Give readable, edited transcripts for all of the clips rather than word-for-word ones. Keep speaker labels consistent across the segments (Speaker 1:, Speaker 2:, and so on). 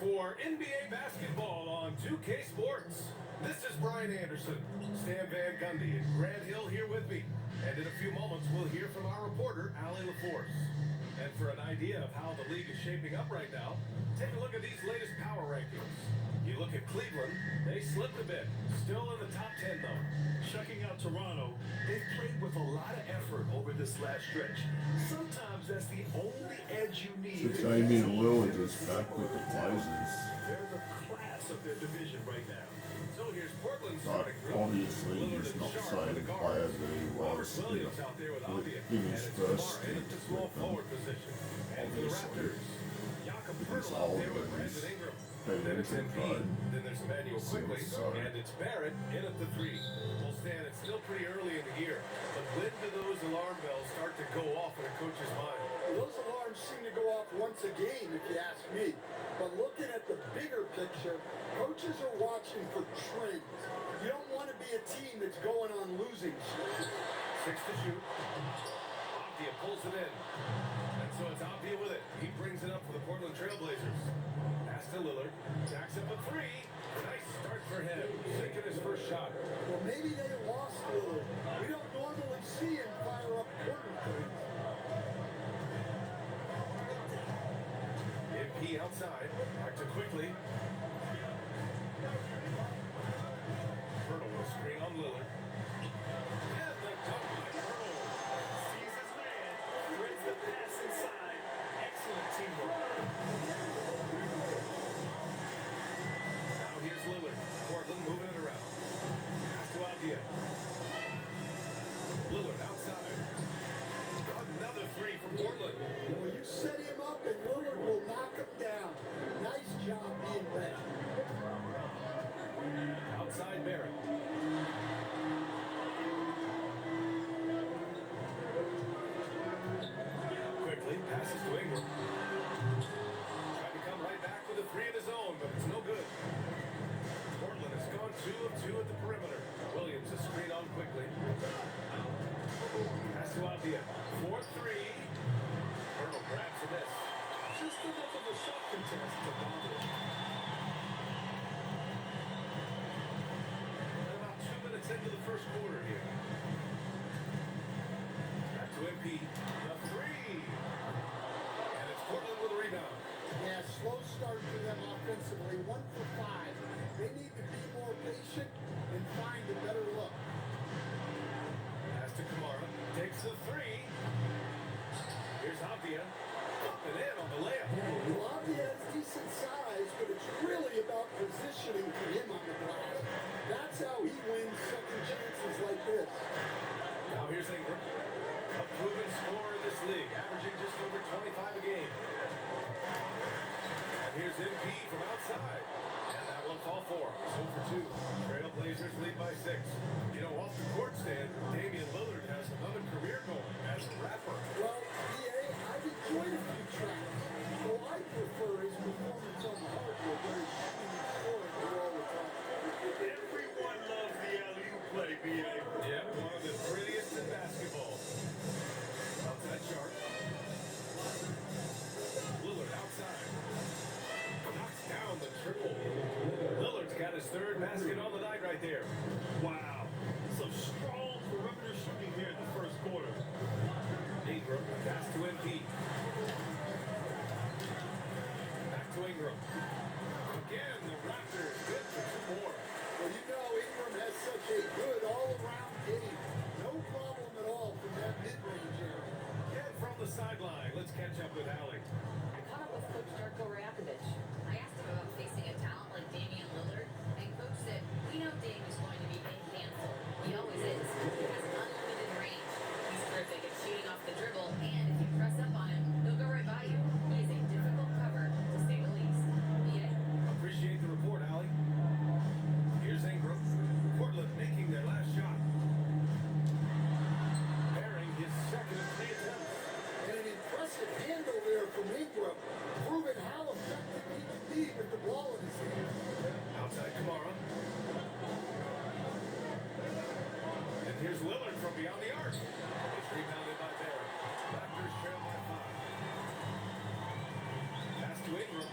Speaker 1: for NBA basketball on 2K Sports. This is Brian Anderson, Stan Van Gundy, and Grant Hill here with me. And in a few moments, we'll hear from our reporter, Allie LaForce. And for an idea of how the league is shaping up right now, take a look at these latest power rankings. You look at Cleveland, they slipped a bit. Still in the top 10, though.
Speaker 2: Checking out Toronto, they've played with a lot of effort over this last stretch. Sometimes that's the only edge you need.
Speaker 3: So Damian Lillard is back with the Blazers.
Speaker 2: They're the class of their division right now.
Speaker 1: So here's Portland's
Speaker 3: But
Speaker 1: starting group.
Speaker 3: obviously
Speaker 1: Lillard
Speaker 3: he's
Speaker 1: and
Speaker 3: not
Speaker 1: Sharp
Speaker 3: saying
Speaker 1: for the
Speaker 3: player
Speaker 1: guards.
Speaker 3: that he
Speaker 1: Robert
Speaker 3: was
Speaker 1: Williams out there with Avdia.
Speaker 3: in
Speaker 1: And
Speaker 3: his
Speaker 1: it's
Speaker 3: first
Speaker 1: Kamara in
Speaker 3: stint
Speaker 1: the small
Speaker 3: with them.
Speaker 1: forward position. And for the
Speaker 3: Obviously,
Speaker 1: Raptors, Jakob
Speaker 3: he's
Speaker 1: Poeltl out there with
Speaker 3: older,
Speaker 1: Brandon
Speaker 3: he's
Speaker 1: Ingram.
Speaker 3: been
Speaker 1: Then it's
Speaker 3: injured,
Speaker 1: Embiid.
Speaker 3: but
Speaker 1: Then there's Emmanuel Quickly.
Speaker 3: so-
Speaker 1: And it's Barrett in at the 3. Well, Stan, it's still pretty early in the year. But when do those alarm bells start to go off in a coach's mind?
Speaker 4: Well, those alarms seem to go off once a game, if you ask me. But looking at the bigger picture, coaches are watching for trends. You don't want to be a team that's going on losing streaks.
Speaker 1: 6 to shoot. Avdia pulls it in. And so it's Avdia with it. He brings it up for the Portland Trailblazers. Pass to Lillard. Jacks up a 3. Nice start for him. Sinking his first shot.
Speaker 4: Well, maybe they lost Lillard. We don't normally see him fire up corner threes.
Speaker 1: MP outside. Back to Quickly. Hurdle will screen on Lillard. And the dunk by Hurdle.
Speaker 2: Sees his man, threads the pass inside. Excellent teamwork.
Speaker 1: Now here's Lillard. Portland moving it around. Pass to Avdia. Lillard outside. Another 3 from Portland.
Speaker 4: Well, you set him up and Lillard will knock him down. Nice job being ready.
Speaker 1: Outside Barrett. Quickly passes to Ingram. Tried to come right back with a 3 of his own, but it's no good. Portland has gone 2 of 2 at the perimeter. Williams is screen on Quickly. Pass to Avdia. 4-3. Hurdle grabs the miss.
Speaker 2: Just enough of a shot contest to bother him.
Speaker 1: And about 2 minutes into the first quarter here. Back to MP. The 3. And it's Portland with a rebound.
Speaker 4: Yeah, slow start for them offensively. 1 for 5. They need to be more patient and find a better look.
Speaker 1: Pass to Kamara. Takes the 3. Here's Avdia. Up and in on the layup.
Speaker 4: Avdia has decent size, but it's really about positioning for him on the glass. That's how he wins second chances like this.
Speaker 1: Now here's Ingram. A proven scorer in this league, averaging just over 25 a game. And here's MP from outside. And that one fall for him. 0 for 2. Trailblazers lead by 6. You know, off the court stand, Damian Lillard has another career going as a rapper.
Speaker 4: Well, EA, I've enjoyed a few tracks, though I prefer his performance on the hardwood where he's shooting and scoring it all the time.
Speaker 2: Everyone loves the alley-oop play, B.A.
Speaker 1: Yep, one of the prettiest in basketball. Outside Sharp. Lillard outside. Knocks down the triple. Lillard's got his 3rd basket on the night right there.
Speaker 2: Wow. Some strong perimeter shooting here in the first quarter.
Speaker 1: Ingram, pass to MP. Back to Ingram. Again, the Raptors good for 2 more.
Speaker 4: Well, you know Ingram has such a good all-around game. No problem at all from that mid-range area.
Speaker 1: And from the sideline, let's catch up with Allie.
Speaker 5: I caught up with Coach Darko Rakovic. I asked him about facing a talent like Damian Lillard, and Coach said, we know Dame is going to be a handful. He always is. He has unlimited range. He's terrific at shooting off the dribble, and if you press up on him, he'll go right by you. He is a difficult cover, to say the least. Yeah.
Speaker 1: Appreciate the report, Allie. Here's Ingram. Portland making their last shot. Bearing his 2nd of 3 attempts.
Speaker 4: And an impressive handle there from Ingram, proving how effective he can be with the ball in his hand.
Speaker 1: Outside Kamara. And here's Lillard from beyond the arc. It's rebounded by Barrett. Raptors trail by 5. Pass to Ingram.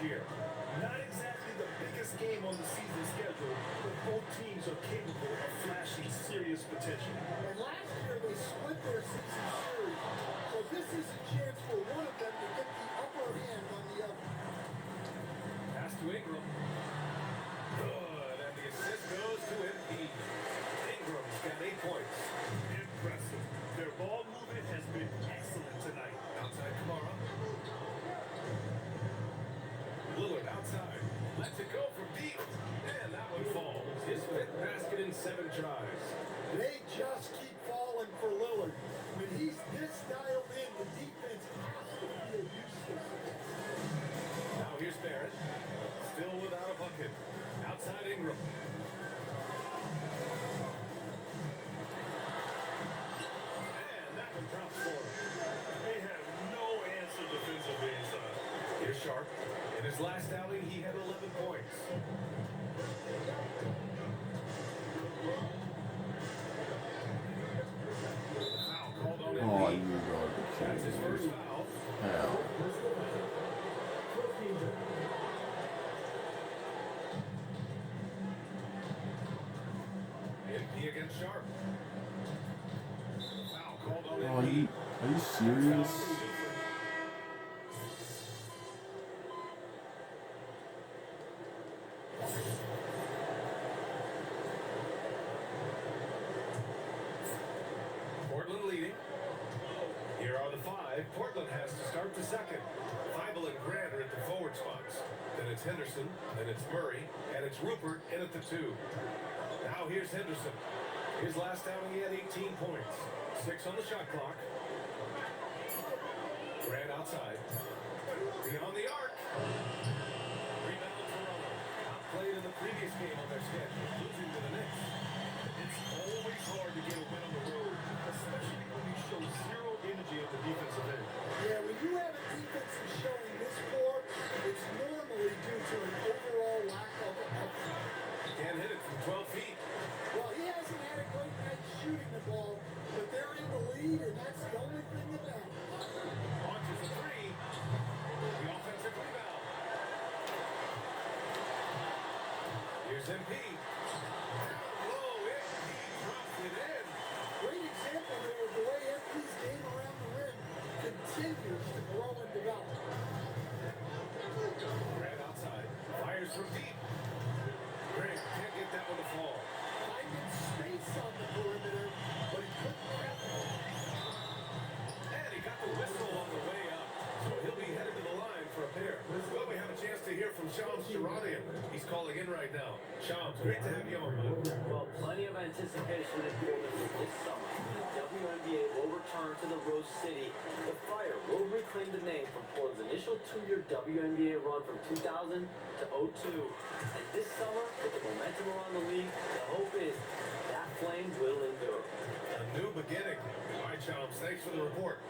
Speaker 2: year. Not exactly the biggest game on the season schedule, but both teams are capable of flashing serious potential.
Speaker 4: And last year they split their season series, so this is a chance for one of them to get the upper hand on the other.
Speaker 1: Pass to Ingram. Good, and the assist goes to MP. Ingram's got 8 points.
Speaker 2: Impressive. Their ball movement has been excellent tonight.
Speaker 1: Outside Kamara. Lillard outside. Lets it go from deep. And that one falls. His 5th basket in 7 tries.
Speaker 4: They just keep falling for Lillard. When he's this dialed in, the defense has to feel useless.
Speaker 1: Now here's Barrett. Still without a bucket. Outside Ingram. And that one drops for him.
Speaker 2: They have no answer defensively inside.
Speaker 1: Here's Sharp. In his last outing, he had 11 points. Foul called on him.
Speaker 3: Oh, you got the
Speaker 1: That's his
Speaker 3: kidding
Speaker 1: first
Speaker 3: me.
Speaker 1: foul.
Speaker 3: Hell.
Speaker 1: MP against Sharp. Foul called on
Speaker 3: Oh,
Speaker 1: MP.
Speaker 3: are you serious?
Speaker 1: Portland leading. Here are the 5. Portland has to start the second. Feibel and Grant are at the forward spots. Then it's Henderson, then it's Murray, and it's Rupert in at the 2. Now here's Henderson. His last outing, he had 18 points. 6 on the shot clock. Grant outside. Beyond the arc. Rebound Toronto. Outplayed in the previous game on their schedule, losing to the Knicks.
Speaker 2: It's always hard to get a win on the road, especially when you show zero energy at the defensive end.
Speaker 4: Yeah, when you have a defense that's showing this poor, it's normally due to an overall lack of effort.
Speaker 1: Can't hit it from 12 feet.
Speaker 4: Well, he hasn't had a great night shooting the ball, but they're in the lead, and that's the only thing that matters.
Speaker 1: Launches a 3. The offensive rebound. Here's MP. Down low, MP drops it in.
Speaker 4: Great example there of the way FP's game around the rim continues to grow and develop.
Speaker 1: Grant outside. Fires from deep. Grant can't get that one to fall.
Speaker 4: Finding space on the perimeter, but he couldn't grab it.
Speaker 1: And he got the whistle on the way up. So he'll be headed to the line for a pair. Well, we have a chance to hear from Shams Charania. He's calling in right now. Shams, great to have you on.
Speaker 6: Well, plenty of anticipation in Portland this summer. The WNBA will return to the Rose City. The Fire will reclaim the name from Portland's initial 2-year WNBA run from 2000 to 02. And this summer, with the momentum around the league, the hope is that flame will endure.
Speaker 1: A new beginning. All right, Shams, thanks for the report.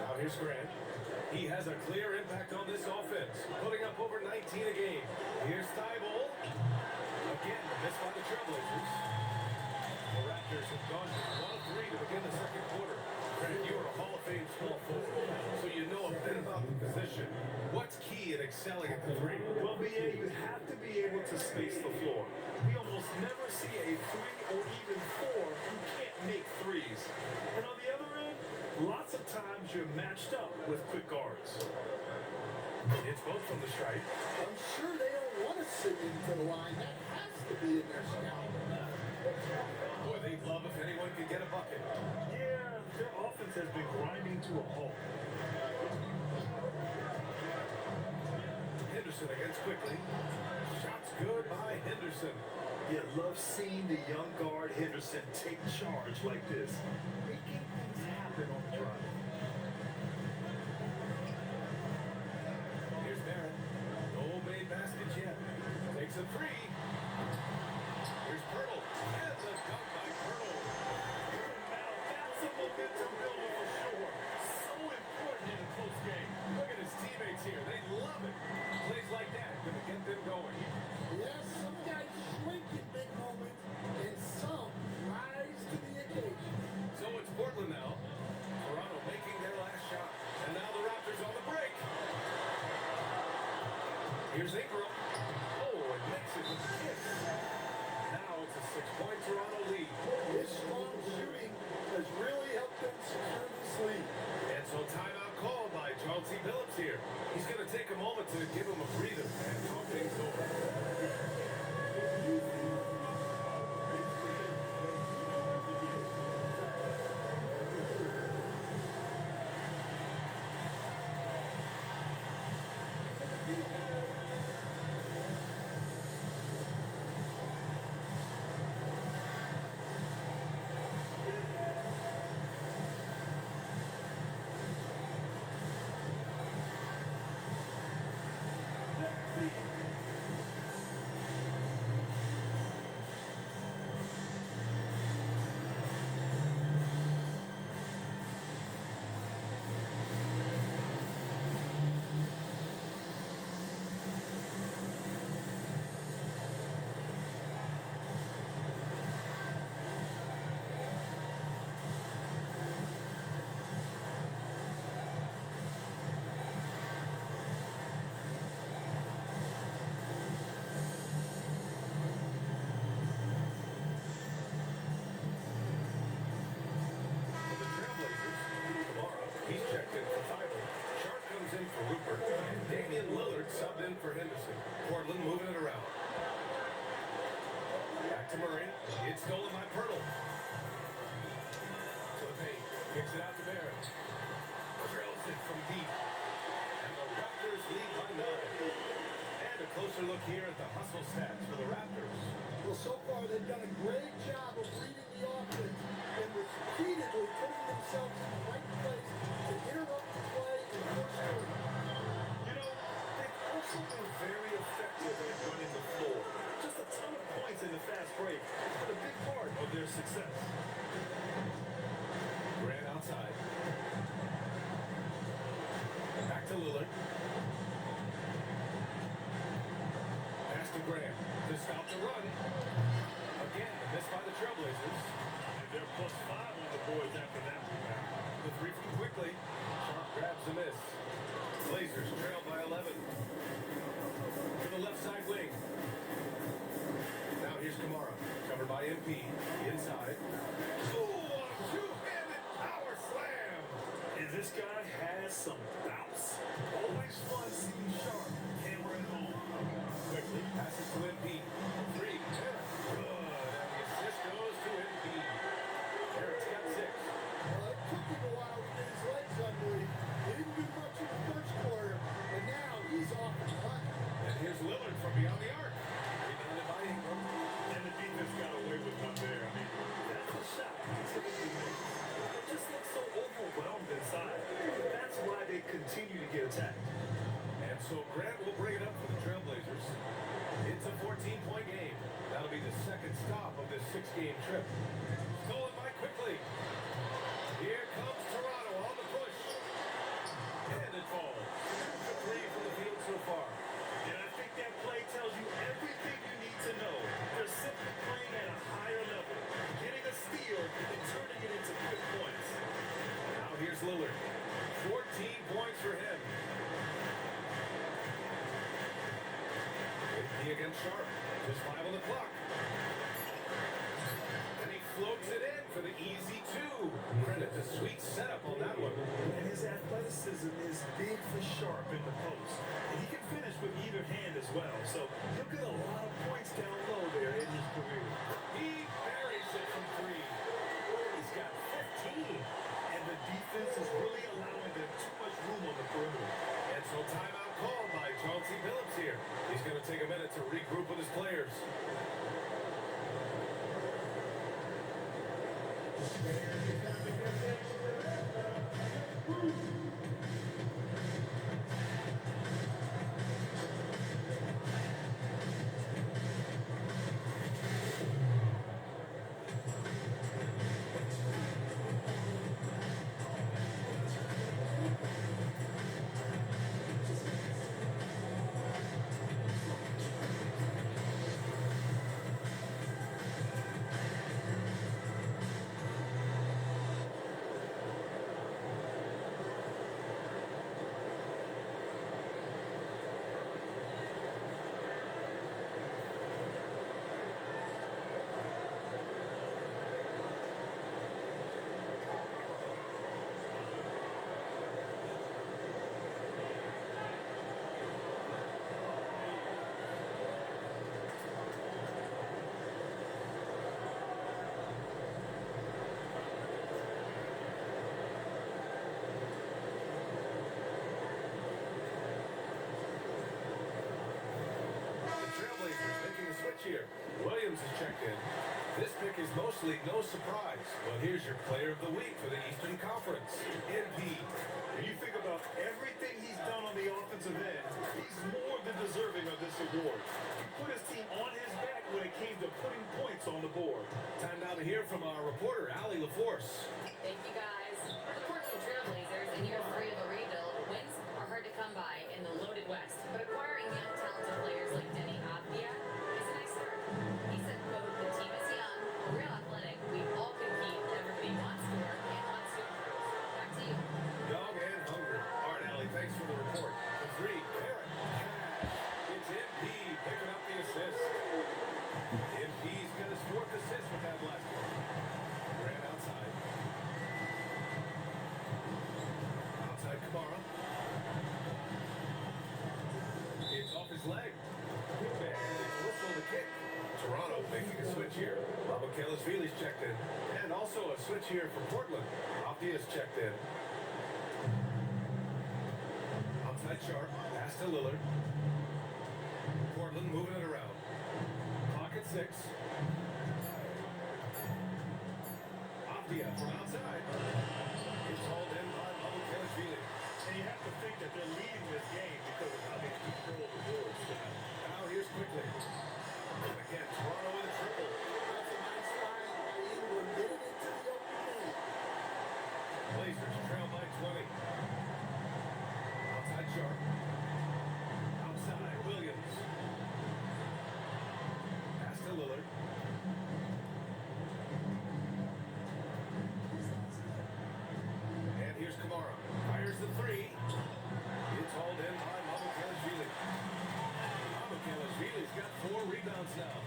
Speaker 1: Now here's Grant. He has a clear impact on this offense, putting up over 19 a game. Here's Thibault. Again, missed by the Trailblazers. The Raptors have gone 1 of 3 to begin the second quarter. Grant, you are a Hall of Fame small forward, so you know a bit about the position. What's key in excelling at the 3?
Speaker 2: Well, BA, you have to be able to space the floor. We almost never see a 3 or even 4 who can't make threes. And on the other end, lots of times you're matched up with quick guards.
Speaker 1: It's both from the stripe.
Speaker 4: I'm sure they don't want to sit into the line. That has to be in their scout.
Speaker 1: Boy, they'd love if anyone could get a bucket.
Speaker 2: Yeah, their offense has been grinding to a halt.
Speaker 1: Henderson against quickly. Shots good by Henderson.
Speaker 2: You love seeing the young guard Henderson take charge like this, making things happen on the drive.
Speaker 1: Here's Barrett. No made baskets yet. Takes a 3. Here's Pirtle. And the dunk by Pirtle.
Speaker 2: Now that's a momentum builder for sure. So important in a close game.
Speaker 1: Look at his teammates here. They love it. Plays like that gonna get them going.
Speaker 4: Yes, some guys shrink in big moments, and some rise to the occasion.
Speaker 1: So it's Portland now. Toronto makes Here's Ingram. Oh, and makes it with the kiss. Now it's a 6-point Toronto lead.
Speaker 4: His strong shooting has really helped them secure this lead.
Speaker 1: And so timeout called by Chauncey Billups here. He's going to take a moment to give him a breather and talk things over. For the Trailblazers, tomorrow, he's checked in for Tyler. Sharp comes in for Rupert. And Damian Lillard subbed in for Henderson. Portland moving it around. Back to Murray. It's stolen by Pirtle. To the paint. Kicks it out to Barrett. Drills it from deep. And the Raptors lead by 9. And a closer look here at the hustle stats for the Raptors.
Speaker 4: Well, so far they've done a great job of reading the offense and repeatedly putting themselves in the right place to interrupt the play and force through.
Speaker 2: You know, they've also been very effective at running the floor. Just a ton of points in the fast break. It's been a big part of their success.
Speaker 1: Grant outside. Back to Lillard. Pass to Grant to stop the run. Again, a miss by the Trailblazers.
Speaker 2: And they're plus 5 on the boards after that rebound.
Speaker 1: The three from quickly. Sharp grabs the miss. Blazers trail by 11. To the left side wing. Now here's Kamara. Covered by MP. Inside. Oh, a two-handed power slam.
Speaker 2: And this guy has some bounce. Always fun seeing Sharp hammer it home.
Speaker 1: Quickly passes to MP. Three. Good. And the assist goes to MP. Eric's got 6.
Speaker 4: Well, it took him a while to get his legs under him. He didn't do much in the first quarter, and now he's off the clock.
Speaker 1: And here's Lillard from beyond the arc. Rebounded by Ingram.
Speaker 2: And the defense got away with one there. I mean, that's a shot he typically makes. They just look so overwhelmed inside. That's why they continue to get attacked.
Speaker 1: And so Grant will bring it up for the Trailblazers. It's a 14-point game. That'll be the second stop of this 6-game trip. Stolen by quickly. Here comes Toronto on the push. And it falls. The 3 from the field so far.
Speaker 2: And I think that play tells you everything you need to know. They're simply playing at a higher level, getting a steal and turning it into quick points.
Speaker 1: Now here's Lillard. 14 points for him. He against Sharp. Just 5 on the clock. And he floats it in for the easy 2. Credit the sweet setup on that one.
Speaker 2: And his athleticism is big for Sharp in the post. And he can finish with either hand as well. So he'll get a lot of points down low there in his career.
Speaker 1: He buries it from 3. He's got 15.
Speaker 2: And the defense is really allowing them too much room on the perimeter.
Speaker 1: And so timeout called by Chauncey Billups here. He's going to take a minute to regroup with his players. mostly no surprise. Well, here's your player of the week for the Eastern Conference, MP.
Speaker 2: When you think about everything he's done on the offensive end, he's more than deserving of this award. He put his team on his back when it came to putting points on the board.
Speaker 1: Time now to hear from our reporter, Allie LaForce.
Speaker 5: Thank you, guys. The Portland Trailblazers in year 3 of a rebuild. Wins are hard to come by in the loaded West, but acquiring young, talented players like Denny Avdia is a nice start. He said, quote, "The team is young, we're real athletic, we all compete, and everybody wants to work and wants to improve." Back to you.
Speaker 1: Dog and hungry. All right, Allie, thanks for the report. The three, Barrett, cash. It's MP picking up the assist. MP's got his 4th assist with that last one. Ran outside. Outside Kamara. It's off his leg. And it's whistle to kick. Toronto making a switch here. Rabokeleishvili's checked in. And also a switch here for Portland. Avdia's checked in. Outside Sharp. Pass to Lillard. Portland moving it around. Clock at 6. Avdia from outside. It's hauled in by Rabokeleishvili.
Speaker 2: And you have to think that they're leading this game because of how they control the boards tonight.
Speaker 1: Now here's quickly. And again, Toronto with a triple.
Speaker 4: That's a nice line by Ingram. Get it into the open lane.
Speaker 1: Blazers trail by 20. Outside Sharp. Outside Williams. Pass to Lillard. And here's Kamara. Fires the 3. It's hauled in by Rabokeleishvili. Rabokeleishvili's got 4 rebounds now.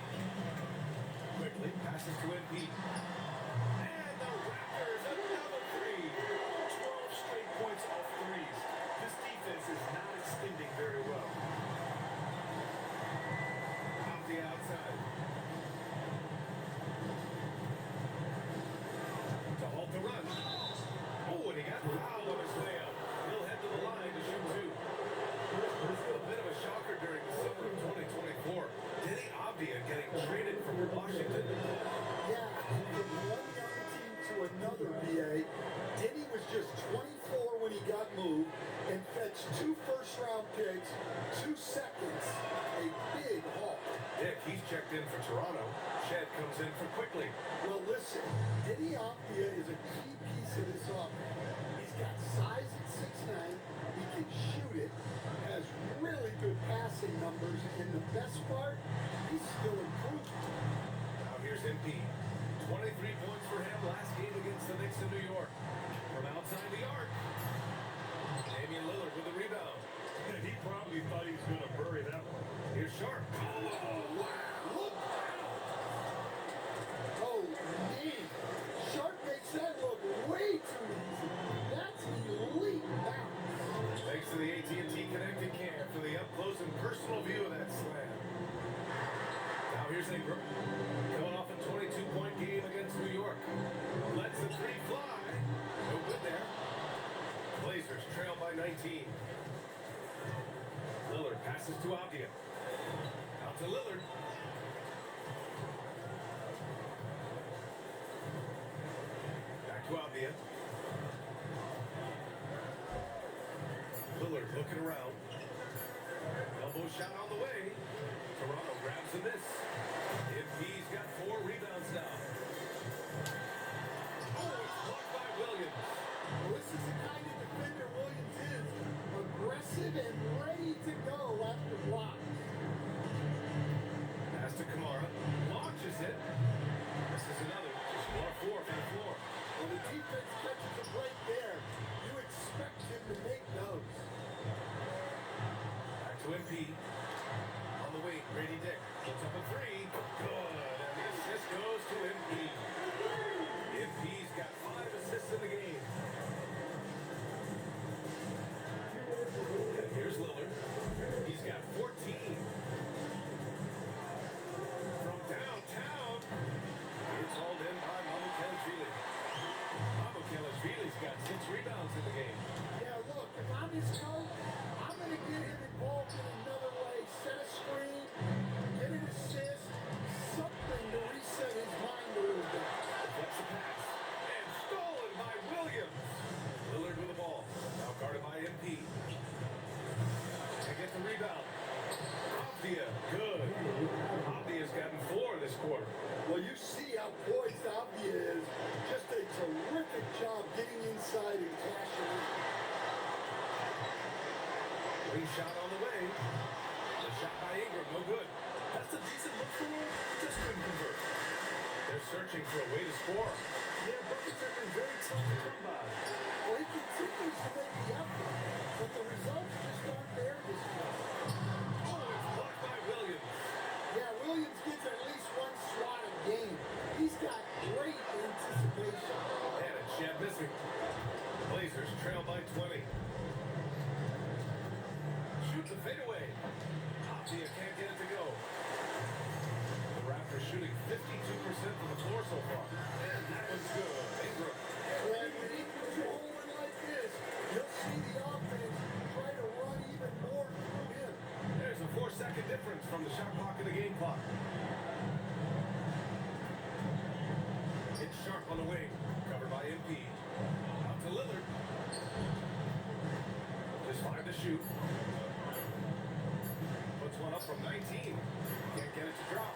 Speaker 1: Quickly passes to MP. And the Raptors another 3.
Speaker 2: 12 straight points off threes. This defense is not extending very well.
Speaker 1: Off the outside. To halt the run. Oh, and he got fouled on his way up. He'll head to the line to shoot 2. A bit of a shocker during the summer of 2024. Denny Avdia getting traded from Washington.
Speaker 4: Yeah, from one young team to another, BA. Denny was just 24 when he got moved and fetched 2 first-round picks, 2 seconds, a big haul.
Speaker 1: Dick, he's checked in for Toronto. Shed comes in for Quickly.
Speaker 4: Well, listen, Denny Avdia is a key piece of this offense. He's got size at 6'9", he can shoot it, has really good passing numbers, and the best part, he's still improving.
Speaker 1: Now here's MP. 23 points for him last game against the Knicks in New York. From outside the arc. Damian Lillard with a rebound.
Speaker 2: And he probably thought he was going to bury that one.
Speaker 1: Here's Sharp. Oh, wow.
Speaker 4: Look out! Oh, man. Sharp makes that look way too easy. That's elite bounce.
Speaker 1: Thanks to the AT&T Connected Cam for the up-close and personal view of that slam. Now here's Ingram. Coming off a 22-point game against New York. Lets the 3 fly. No good there. Blazers trail by 19. Lillard passes to Avdia. Out to Lillard. Back to Avdia. Lillard looking around. Elbow shot on the way. Toronto grabs the miss. MP's got 4 rebounds now. Oh, it's blocked by Williams.
Speaker 4: Well, this is the kind of defender Williams is. Aggressive and ready to go after blocks.
Speaker 1: Pass to Kamara. Launches it. This is another. Just 4 for the floor.
Speaker 4: When the defense catches a break there, you expect him to make those.
Speaker 1: Back to MP. On the wing, Grady Dick. Puts up a 3. Good. And the assist goes to
Speaker 4: how poised Avdia is. Just a terrific job getting inside and cashing in.
Speaker 1: Ring shot on the way. The shot by Ingram, no good.
Speaker 2: That's a decent look for him. Just couldn't convert.
Speaker 1: They're searching for a way to score.
Speaker 2: Yeah, buckets have been very tough to come by.
Speaker 4: Well, he continues to make the effort, but the results just aren't there this time.
Speaker 1: Oh, it's blocked by Williams.
Speaker 4: Yeah, Williams gets at least one swat a game. He's got great anticipation.
Speaker 1: And it's Shed missing. Blazers trail by 20. Shoot the fadeaway. Avdia can't get it to go. The Raptors shooting 52% from the floor so far. And that one's good. Ingram.
Speaker 4: When Ingram's rolling like this, you'll see the offense try to run even more through him.
Speaker 1: There's a 4-second difference from the shot clock and the game clock. It's Sharp on the wing. Covered by MP. Out to Lillard. Just 5 to shoot. Puts one up from 19. Can't get it to drop.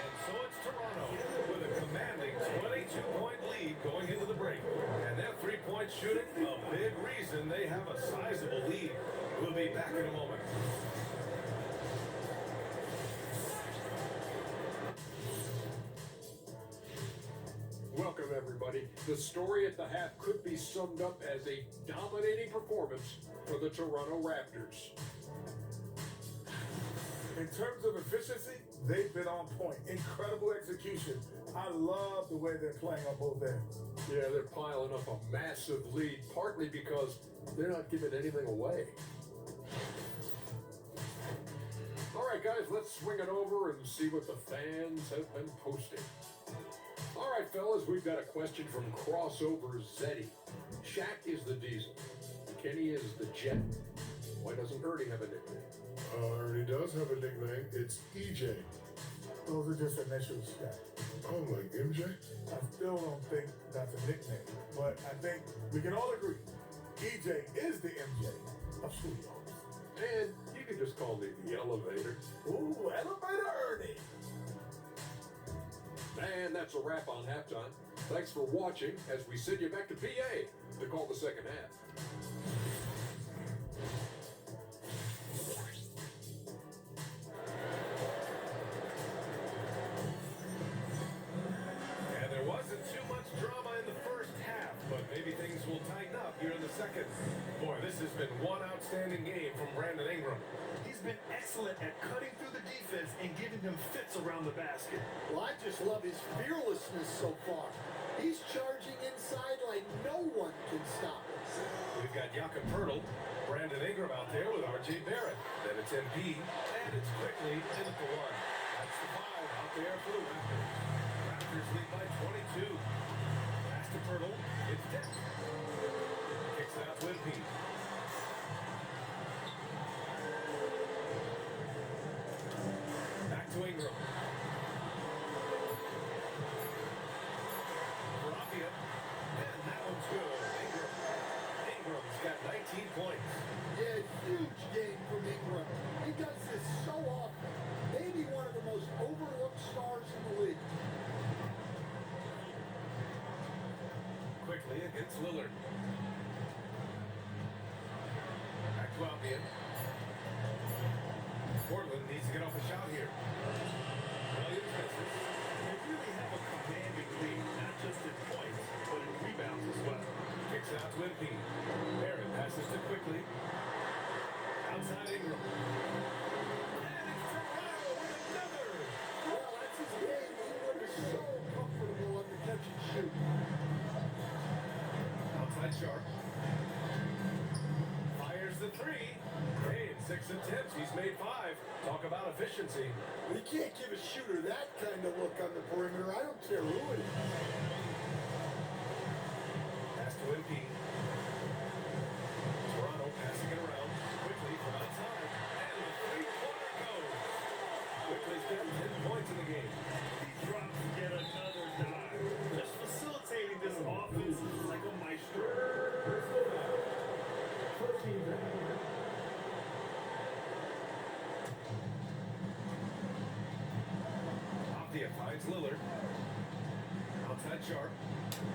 Speaker 1: And so it's Toronto with a commanding 22-point lead going into the break. And their three-point shooting, a big reason they have a sizable lead. We'll be back in a moment.
Speaker 7: Welcome, everybody. The story at the half could be summed up as a dominating performance for the Toronto Raptors.
Speaker 8: In terms of efficiency, they've been on point. Incredible execution. I love the way they're playing on both ends.
Speaker 7: Yeah, they're piling up a massive lead, partly because they're not giving anything away. All right, guys, let's swing it over and see what the fans have been posting. All right, fellas, we've got a question from Crossover Zeddy. Shaq is the Diesel. Kenny is the Jet. Why doesn't Ernie have a nickname?
Speaker 9: Ernie does have a nickname. It's EJ.
Speaker 8: Those are just initials, Shaq.
Speaker 9: Oh, like MJ?
Speaker 8: I still don't think that's a nickname, but I think we can all agree EJ is the MJ of studios.
Speaker 7: And you can just call me the Elevator.
Speaker 8: Ooh, Elevator Ernie.
Speaker 7: And that's a wrap on halftime. Thanks for watching as we send you back to PA to call the second half.
Speaker 1: And there wasn't too much drama in the first half, but maybe things will tighten up here in the second. Boy, this has been one outstanding game from Brandon Ingram.
Speaker 2: He's been excellent at cutting through the defense and giving them fits around the basket.
Speaker 4: Well, I just love his fearlessness so far. He's charging inside like no one can stop him.
Speaker 1: We've got Jakob Pertl, Brandon Ingram out there with R.J. Barrett. Then it's MP, and it's quickly into the one. That's the 5 out there for the Raptors. Raptors lead by 22. Pass to Pertl. It's Deck. Kicks it out to MP. Back to Ingram. Rapia. And that one's good. Ingram's got 19 points.
Speaker 4: Yeah, huge game from Ingram. He does this so often. Maybe one of the most overlooked stars in the league.
Speaker 1: Quickly against Lillard. Back to Albion. Portland needs to get off a shot here. Williams misses.
Speaker 2: They really have a commanding lead, not just in points, but in rebounds as well.
Speaker 1: Kicks it out to MP. Barrett passes to Quickly. Outside Ingram. And it's Toronto with another.
Speaker 4: Well, that's his game. Ingram is so comfortable on the catch and shoot.
Speaker 1: Outside Sharp. Fires the 3. Hey, in 6 attempts, he's made 5. Talk about efficiency.
Speaker 4: You can't give a shooter that kind of look on the perimeter. I don't care who it is.
Speaker 1: Pass to MP. Toronto passing it around quickly from outside. And the three-pointer goes. Quickly's got 10 points in the game.
Speaker 2: He drops yet another dive. Just facilitating this offense like a maestro.
Speaker 1: finds Lillard. Outside Sharp.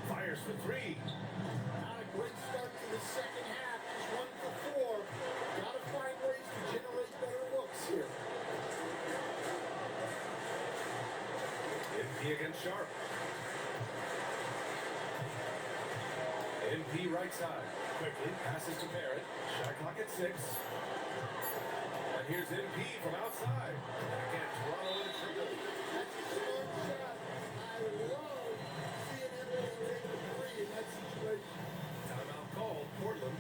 Speaker 1: Fires for three.
Speaker 4: Not a great start to the second half. Just 1 for 4. Gotta find ways to generate better looks here.
Speaker 1: MP against Sharp. MP right side. Quickly passes to Barrett. Shot clock at 6. And here's MP from outside. And again, Toronto in trouble.
Speaker 4: That's a smart shot. I love seeing everybody take the 3 in that situation.
Speaker 1: Timeout called. Portland.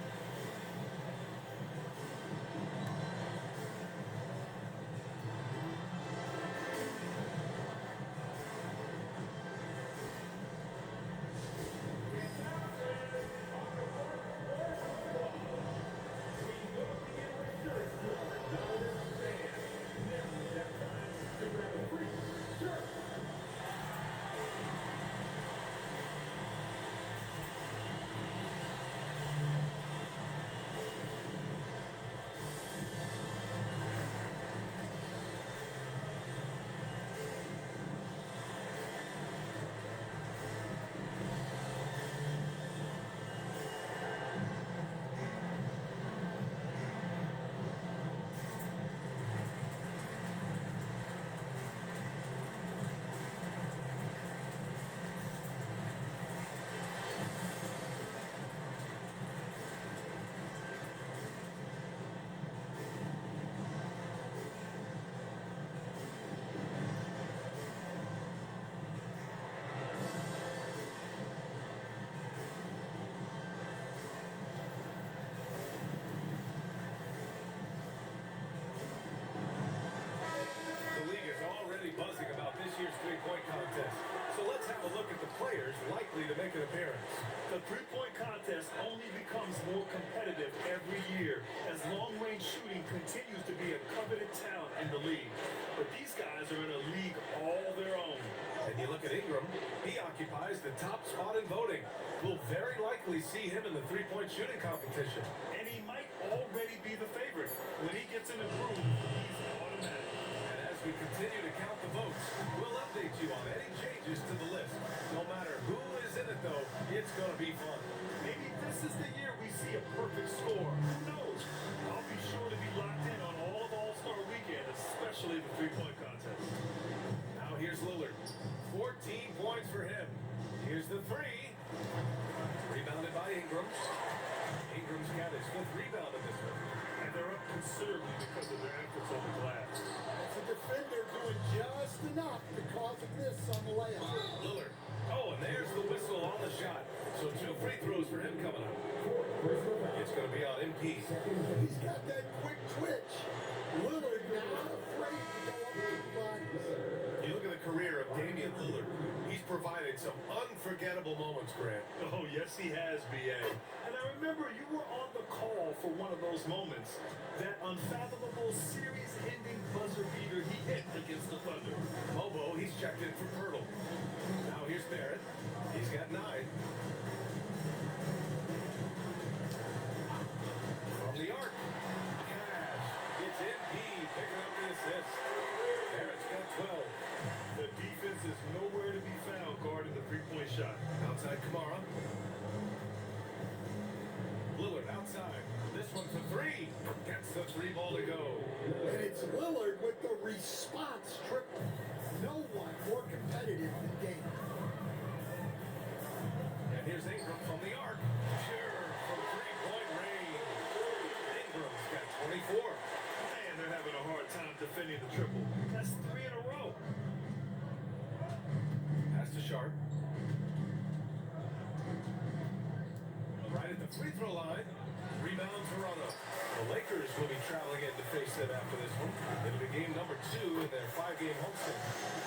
Speaker 1: The league is already buzzing about this year's three-point contest. So let's have a look at the players likely to make an appearance.
Speaker 2: The three-point contest only becomes more competitive every year as long-range shooting continues to be a coveted talent in the league. But these guys are in a league all their own.
Speaker 1: And you look at Ingram, he occupies the top spot in voting. We'll very likely see him in the three-point shooting competition.
Speaker 2: And he might already be the favorite. When he gets in the groove, he's automatic.
Speaker 1: And as we continue to count the votes, we'll update you on any changes to the list. No matter who is in it, though, it's going to be fun.
Speaker 2: Maybe this is the year we see a perfect score. Who knows? I'll be sure to be locked in on all of All-Star Weekend, especially the three-point contest.
Speaker 1: Now here's Lillard. 14 points for him. Here's the three. Rebounded by Ingram. Ingram's got his 5th rebound in this one.
Speaker 2: And they're up considerably because of their efforts on the glass.
Speaker 4: That's a defender doing just enough to cause a miss on the layup.
Speaker 1: Lillard. Oh, and there's the whistle on the shot. So 2 free throws for him coming up. It's going to be on MP.
Speaker 4: He's got that quick twitch. Lillard not afraid to go up to the line.
Speaker 1: You look at the career of Damian Lillard. He's provided some unforgettable moments, Grant.
Speaker 2: Oh, yes, he has, B.A. And I remember you were on the call for one of those moments. That unfathomable series-ending buzzer beater he hit against the Thunder.
Speaker 1: Mobo, he's checked in for Pirtle. Now here's Barrett. He's got 9. From the arc. Cash. It's MP picking up the assist. Barrett's got 12.
Speaker 2: The defense is nowhere to be found guarding the three-point shot.
Speaker 1: Outside Kamara. Lillard outside. This one for 3. Gets the 3 ball to go.
Speaker 4: And it's Lillard with the response triple. No one more competitive than Dame.
Speaker 1: And here's Ingram from the arc. Sure, from 3-point range. Ingram's got 24.
Speaker 2: Man, they're having a hard time defending the triple. That's 3 in a row.
Speaker 1: Pass to Sharp. Right at the free throw line. Rebound Toronto. The Lakers will be traveling in to face them after this one. It'll be game number 2 in their 5-game homestand.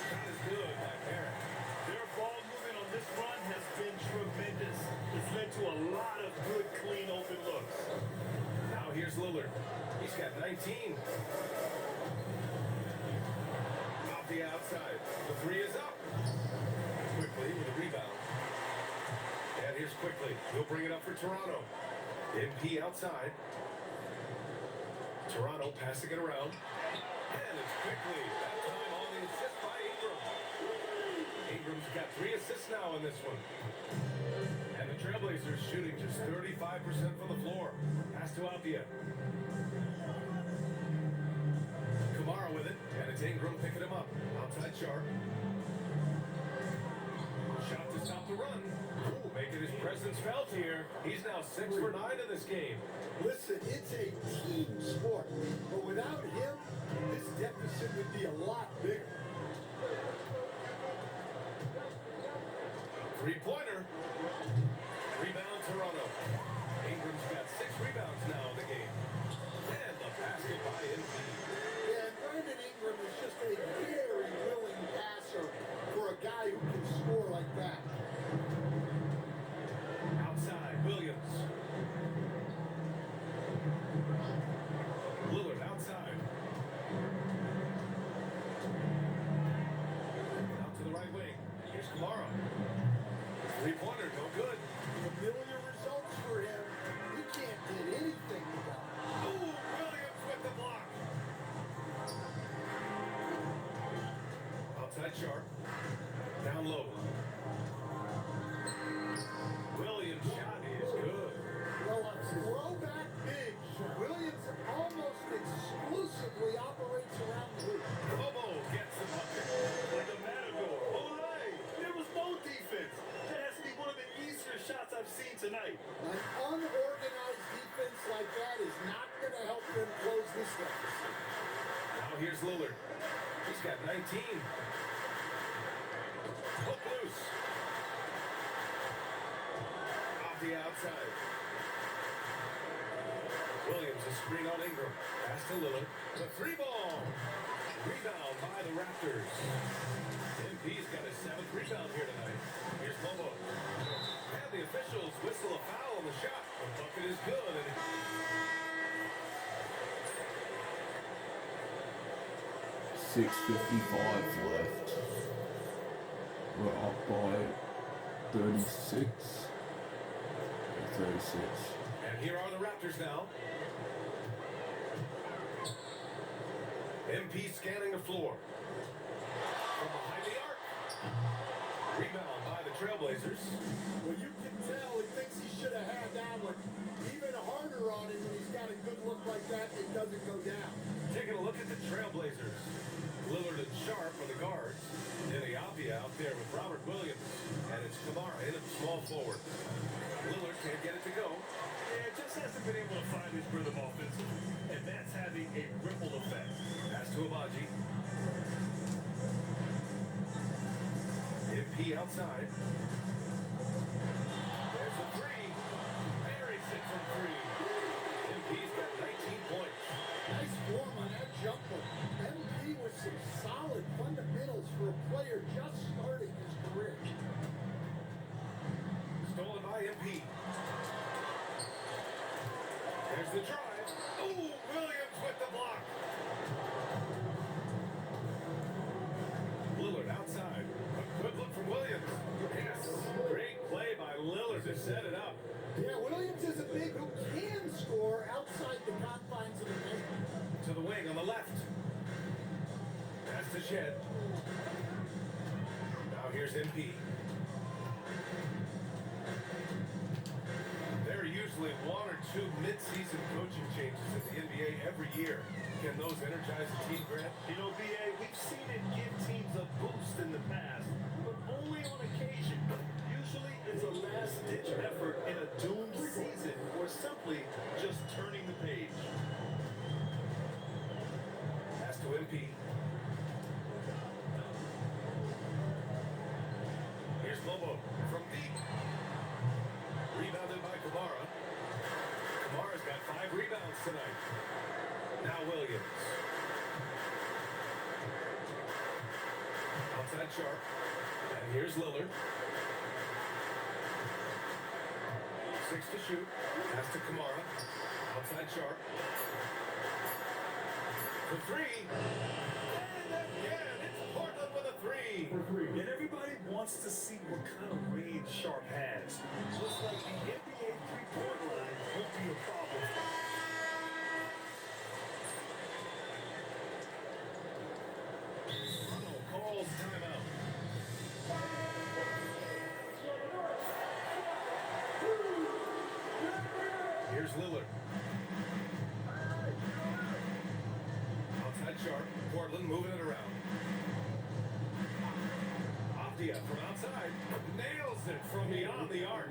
Speaker 1: That is good by Barrett.
Speaker 2: Their ball movement on this run has been tremendous. It's led to a lot of good, clean, open looks.
Speaker 1: Now here's Lillard. He's got 19. Off the outside. The 3 is up. Quickly with a rebound. And here's Quickly. He'll bring it up for Toronto. MP outside. Toronto passing it around. And it's Quickly. That time on the assist by Ingram. got 3 assists now in this one. And the Trailblazers shooting just 35% from the floor. Pass to Apia. Kamara with it, and it's Ingram picking him up. Outside Sharp. Shot to stop the run. Ooh, making his presence felt here. He's now 6 for 9 in this game.
Speaker 4: Listen, it's a team sport, but without him, this deficit would be a lot bigger.
Speaker 1: Three-pointer. Rebound Toronto. Ingram's got 6 rebounds now in the game. And the basket by Embiid.
Speaker 4: Yeah, and Brandon Ingram is just a very willing passer for a guy who can score like that.
Speaker 1: Outside, Williams. Lillard outside. Out to the right wing. Here's Kamara. Three-pointer, no good.
Speaker 4: Familiar results for him. He can't get anything done.
Speaker 1: Ooh, Williams with the block. Outside Sharp. Down low. Williams' shot is good.
Speaker 4: Well, a throwback big. Williams almost exclusively operates around the hoop.
Speaker 1: Bobo gets the bucket.
Speaker 2: Like a matador. Olay! There was no defense. That has to be one of the easier shots I've seen tonight.
Speaker 4: An unorganized defense like that is not going to help them close this deficit.
Speaker 1: Now here's Lillard. He's got 19. Hook loose. Off the outside. Williams a screen on Ingram. Pass to Lillard. The 3-ball. Rebound by the Raptors. MP's got his 7th rebound here tonight. Here's Bobo. And the officials whistle a foul on the shot. The bucket is good. And
Speaker 3: 6:55 left. We're up by 36. 36.
Speaker 1: And here are the Raptors now. MP scanning the floor. From behind the arc. Rebound by the Trailblazers.
Speaker 4: Well, you can tell he thinks he should have had that one even harder on him when he's got a good look like that. It doesn't go down.
Speaker 1: Taking a look at the Trailblazers. Lillard and Sharp are the guards. Denny Apia out there with Robert Williams. And it's Kamara in at small forward. Lillard can't get it to go.
Speaker 2: Yeah, just hasn't been able to find his rhythm offensively. And that's having a ripple effect.
Speaker 1: Pass to Abaji. MP outside. There's a 3. Buries it from 3. MP's got 19 points.
Speaker 4: Nice form on that jumper. MP with some solid fundamentals for a player just starting his career.
Speaker 1: Stolen by MP. There's the drive. Ooh, Williams with the block. Lillard outside. A good look from Williams. Yes. Great play by Lillard to set it up.
Speaker 4: Yeah, Williams is a big who can score outside the confines of the paint.
Speaker 1: To the wing on the left. Pass to Shed. Now here's MP. There are usually 1 or 2 mid-season coaching changes in the NBA every year. Can those energize the team, Grant?
Speaker 2: You know, BA, we've seen it give teams a boost in the past, but only on occasion. Usually it's a last-ditch effort in a doomed season or simply just turning the page.
Speaker 1: Pass to MP. Here's Lobo from deep. Rebounded by Kamara. Kamara's got 5 rebounds tonight. Now Williams. Outside Sharp. And here's Lillard. 6 to shoot. Pass to Kamara. Outside Sharp. For 3. And again, it's Portland with a 3.
Speaker 2: And everybody wants to see what kind of range Sharp has. Looks like the NBA three-point line won't be a problem.
Speaker 1: Calls timeout. Here's Lillard. Outside Sharp. Portland moving it around. Avdia from outside. Nails it from beyond the arc.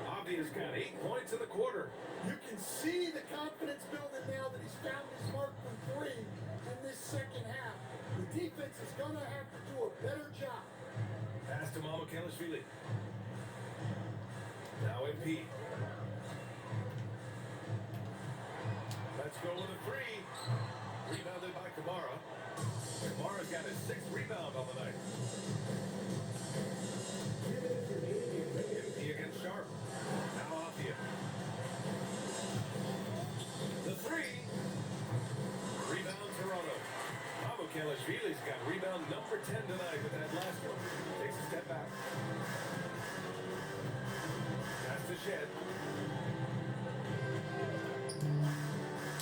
Speaker 1: Avdia's got 8 points in the quarter.
Speaker 4: You can see the confidence building now that he's found his mark from 3 in this second half. The defense is going to have to do a better job.
Speaker 1: Pass to Mamukelashvili. Now MP. Let's go with a 3. Rebounded by Kamara. Kamara's got his 6th rebound on the night. MP against Sharp. Now Avdia. The 3. Rebound Toronto. Mamukelashvili's got rebound number 10 tonight with that last one. Takes a step back. Pass to Shed.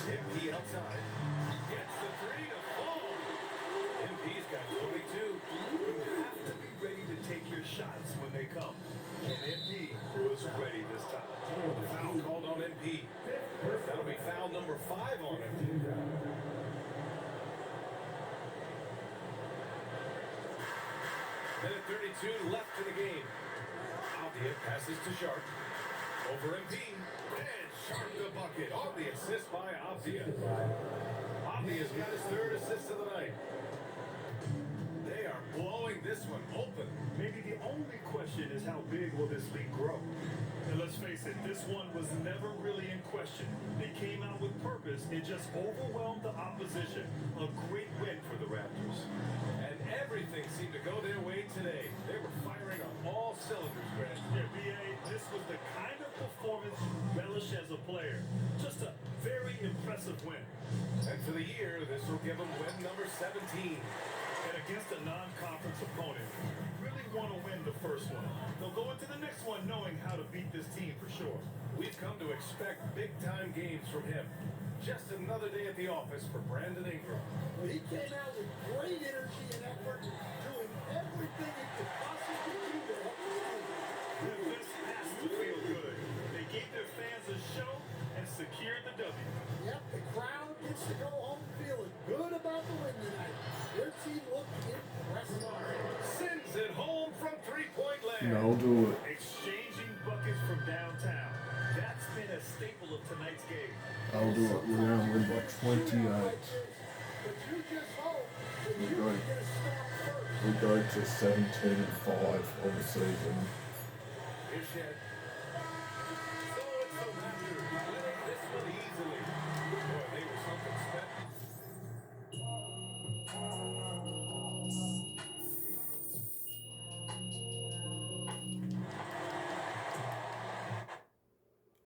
Speaker 1: MP outside. Gets the 3 to fall. MP's got 22.
Speaker 2: You have to be ready to take your shots when they come. And MP was ready this time.
Speaker 1: Foul called on MP. That'll be foul number 5 on him. Minute 32 left in the game. Avdia passes to Sharp. Over MP. And Sharp the bucket on the assist by Avdia. Avdia's got his 3rd assist of the night. They are blowing this one open.
Speaker 2: Maybe the only question is how big will this league grow? And let's face it, this one was never really in question. They came out with purpose. It just overwhelmed the opposition. A great win for the Raptors.
Speaker 1: And everything seemed to go their way today. They were firing on all cylinders, Grant.
Speaker 2: Yeah, BA, this was the kind of performance you relish as a player. Just a very impressive win.
Speaker 1: And for the year, this will give them win number 17.
Speaker 2: And against a non-conference opponent, you really want to win the first one. They'll go into the next one knowing how to beat this team for sure.
Speaker 1: We've come to expect big-time games from him. Just another day at the office for Brandon Ingram.
Speaker 4: Well, he came out with great energy and effort, doing everything he could possibly do to help his team.
Speaker 2: This has to feel good. They gave their fans a show and secured the W.
Speaker 4: Yep, the crowd gets to go home feeling good about the win tonight. Their team looked impressive.
Speaker 1: Sends it home from three-point land.
Speaker 3: Yeah, I'll do it.
Speaker 2: Exchanging buckets from downtown. That's been a staple of tonight's game.
Speaker 3: I'll do it. We're gonna win by 28.
Speaker 4: But you just hope that you
Speaker 3: Right.
Speaker 4: can get a stop first.
Speaker 3: We go to 17-5 on the season.
Speaker 1: Here's Shed. So it's the Raptors winning this one easily. Boy, they were something special.